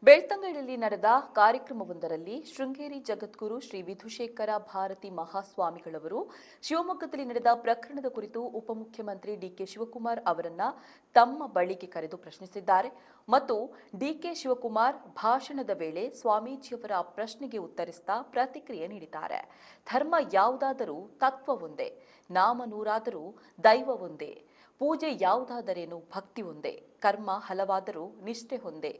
ಬೆಳ್ತಂಗಡಿಯಲ್ಲಿ ನಡೆದ ಕಾರ್ಯಕ್ರಮವೊಂದರಲ್ಲಿ ಶೃಂಗೇರಿ ಜಗದ್ಗುರು ಶ್ರೀ ವಿಧುಶೇಖರ ಭಾರತಿ ಮಹಾಸ್ವಾಮಿಗಳವರು ಶಿವಮೊಗ್ಗದಲ್ಲಿ ನಡೆದ ಪ್ರಕರಣದ ಕುರಿತು ಉಪಮುಖ್ಯಮಂತ್ರಿ ಡಿಕೆ ಶಿವಕುಮಾರ್ ಅವರನ್ನ ತಮ್ಮ ಬಳಿಗೆ ಕರೆದು ಪ್ರಶ್ನಿಸಿದ್ದಾರೆ ಮತ್ತು ಡಿಕೆ ಶಿವಕುಮಾರ್ ಭಾಷಣದ ವೇಳೆ ಸ್ವಾಮೀಜಿಯವರ ಪ್ರಶ್ನೆಗೆ ಉತ್ತರಿಸುತ್ತಾ ಪ್ರತಿಕ್ರಿಯೆ ನೀಡಿದ್ದಾರೆ. ಧರ್ಮ ಯಾವುದಾದರೂ ತತ್ವ ಒಂದೇ, ನಾಮ ನೂರಾದರೂ ದೈವ ಒಂದೇ, ಪೂಜೆ ಯಾವುದಾದರೇನು ಭಕ್ತಿ ಒಂದೇ, ಕರ್ಮ ಹಲವಾದರೂ ನಿಷ್ಠೆ ಒಂದೇ,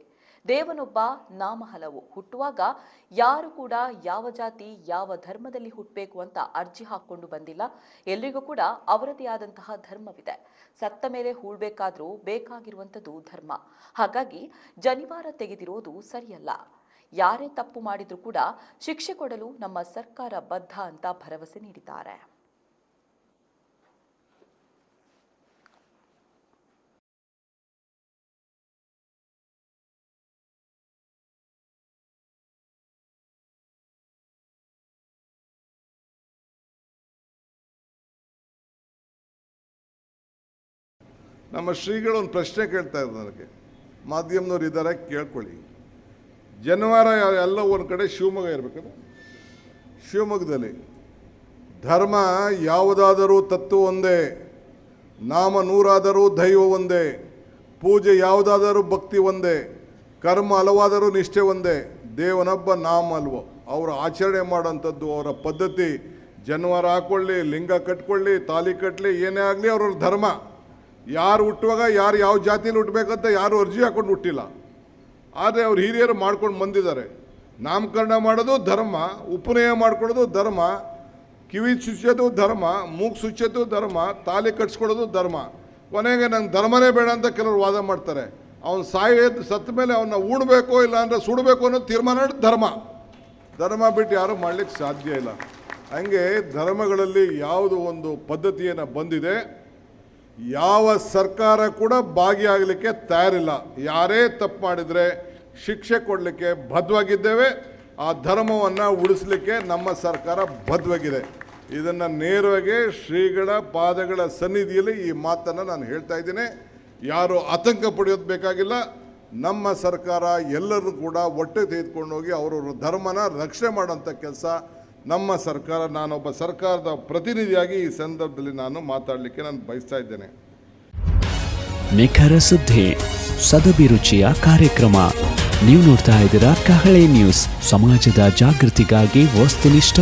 ದೇವನೊಬ್ಬ ನಾಮ ಹಲವು. ಹುಟ್ಟುವಾಗ ಯಾರು ಕೂಡ ಯಾವ ಜಾತಿ ಯಾವ ಧರ್ಮದಲ್ಲಿ ಹುಟ್ಟಬೇಕು ಅಂತ ಅರ್ಜಿ ಹಾಕೊಂಡು ಬಂದಿಲ್ಲ. ಎಲ್ರಿಗೂ ಕೂಡ ಅವರದೇ ಆದಂತಹ ಧರ್ಮವಿದೆ. ಸತ್ತ ಮೇಲೆ ಹೂಳ್ಬೇಕಾದ್ರೂ ಬೇಕಾಗಿರುವಂಥದ್ದು ಧರ್ಮ. ಹಾಗಾಗಿ ಜನಿವಾರ ತೆಗೆದಿರೋದು ಸರಿಯಲ್ಲ. ಯಾರೇ ತಪ್ಪು ಮಾಡಿದ್ರೂ ಕೂಡ ಶಿಕ್ಷೆ ಕೊಡಲು ನಮ್ಮ ಸರ್ಕಾರ ಬದ್ಧ ಅಂತ ಭರವಸೆ ನೀಡಿದ್ದಾರೆ. ನಮ್ಮ ಶ್ರೀಗಳು ಒಂದು ಪ್ರಶ್ನೆ ಕೇಳ್ತಾ ಇದ್ದಾರೆ ನನಗೆ, ಮಾಧ್ಯಮದವ್ರು ಇದ್ದಾರೆ ಕೇಳ್ಕೊಳ್ಳಿ. ಜನಿವಾರ ಎಲ್ಲ ಒಂದು ಕಡೆ ಶಿವಮೊಗ್ಗ ಇರಬೇಕದು. ಶಿವಮೊಗ್ಗದಲ್ಲಿ ಧರ್ಮ ಯಾವುದಾದರೂ ತತ್ವ ಒಂದೇ, ನಾಮ ನೂರಾದರೂ ದೈವ ಒಂದೇ, ಪೂಜೆ ಯಾವುದಾದರೂ ಭಕ್ತಿ ಒಂದೇ, ಕರ್ಮ ಹಲವಾದರೂ ನಿಷ್ಠೆ ಒಂದೇ, ದೇವನೊಬ್ಬ ನಾಮ ಅಲ್ವೋ. ಅವರು ಆಚರಣೆ ಮಾಡೋಂಥದ್ದು ಅವರ ಪದ್ಧತಿ. ಜನಿವಾರ ಹಾಕ್ಕೊಳ್ಳಿ, ಲಿಂಗ ಕಟ್ಕೊಳ್ಳಿ, ತಾಲಿ ಕಟ್ಟಲಿ, ಏನೇ ಆಗಲಿ ಅವ್ರವ್ರ ಧರ್ಮ. ಯಾರು ಹುಟ್ಟುವಾಗ ಯಾರು ಯಾವ ಜಾತಿಯಲ್ಲಿ ಹುಟ್ಟಬೇಕಂತ ಯಾರು ಅರ್ಜಿ ಹಾಕೊಂಡು ಹುಟ್ಟಿಲ್ಲ. ಆದರೆ ಅವ್ರು ಹಿರಿಯರು ಮಾಡ್ಕೊಂಡು ಬಂದಿದ್ದಾರೆ. ನಾಮಕರಣ ಮಾಡೋದು ಧರ್ಮ, ಉಪನಯ ಮಾಡ್ಕೊಳ್ಳೋದು ಧರ್ಮ, ಕಿವಿ ಸುಚ್ಚೋದು ಧರ್ಮ, ಮೂಗು ಸುಚ್ಚೋದು ಧರ್ಮ, ತಾಲಿ ಕಟ್ಸ್ಕೊಳ್ಳೋದು ಧರ್ಮ. ಕೊನೆಗೆ ನಂಗೆ ಧರ್ಮನೇ ಬೇಡ ಅಂತ ಕೆಲವರು ವಾದ ಮಾಡ್ತಾರೆ. ಅವನು ಸತ್ತ ಮೇಲೆ ಅವನ್ನ ಉಣ್ಬೇಕು ಇಲ್ಲ ಅಂದರೆ ಸುಡಬೇಕು ಅನ್ನೋದು ತೀರ್ಮಾನ ಧರ್ಮ. ಧರ್ಮ ಬಿಟ್ಟು ಯಾರೂ ಮಾಡಲಿಕ್ಕೆ ಸಾಧ್ಯ ಇಲ್ಲ. ಹಂಗೆ ಧರ್ಮಗಳಲ್ಲಿ ಯಾವುದು ಒಂದು ಪದ್ಧತಿಯನ್ನು ಬಂದಿದೆ, ಯಾವ ಸರ್ಕಾರ ಕೂಡ ಭಾಗಿಯಾಗಲಿಕ್ಕೆ ತಯಾರಿಲ್ಲ. ಯಾರೇ ತಪ್ಪು ಮಾಡಿದರೆ ಶಿಕ್ಷೆ ಕೊಡಲಿಕ್ಕೆ ಬದ್ಧವಾಗಿದ್ದೇವೆ. ಆ ಧರ್ಮವನ್ನು ಉಳಿಸಲಿಕ್ಕೆ ನಮ್ಮ ಸರ್ಕಾರ ಬದ್ಧವಾಗಿದೆ. ಇದನ್ನು ನೇರವಾಗಿ ಶ್ರೀಗಳ ಪಾದಗಳ ಸನ್ನಿಧಿಯಲ್ಲಿ ಈ ಮಾತನ್ನು ನಾನು ಹೇಳ್ತಾ ಇದ್ದೀನಿ. ಯಾರು ಆತಂಕ ಪಡೆಯೋದು ಬೇಕಾಗಿಲ್ಲ. ನಮ್ಮ ಸರ್ಕಾರ ಎಲ್ಲರೂ ಕೂಡ ಒಟ್ಟೆ ತೆಗೆದುಕೊಂಡು ಹೋಗಿ ಅವರವ್ರ ಧರ್ಮನ ರಕ್ಷಣೆ ಮಾಡೋಂಥ ಕೆಲಸ ನಮ್ಮ ಸರ್ಕಾರ. ನಾನೊಬ್ಬ ಸರ್ಕಾರದ ಪ್ರತಿನಿಧಿಯಾಗಿ ಈ ಸಂದರ್ಭದಲ್ಲಿ ನಾನು ಮಾತಾಡಲಿಕ್ಕೆ ನಾನು ಬಯಸ್ತಾ ಇದ್ದೇನೆ. ನಿಖರ ಸುದ್ದಿ, ಸದಭಿರುಚಿಯ ಕಾರ್ಯಕ್ರಮ. ನೀವು ನೋಡ್ತಾ ಇದ್ದೀರಾ ಕಹಳೆ ನ್ಯೂಸ್, ಸಮಾಜದ ಜಾಗೃತಿಗಾಗಿ ವಸ್ತುನಿಷ್ಠ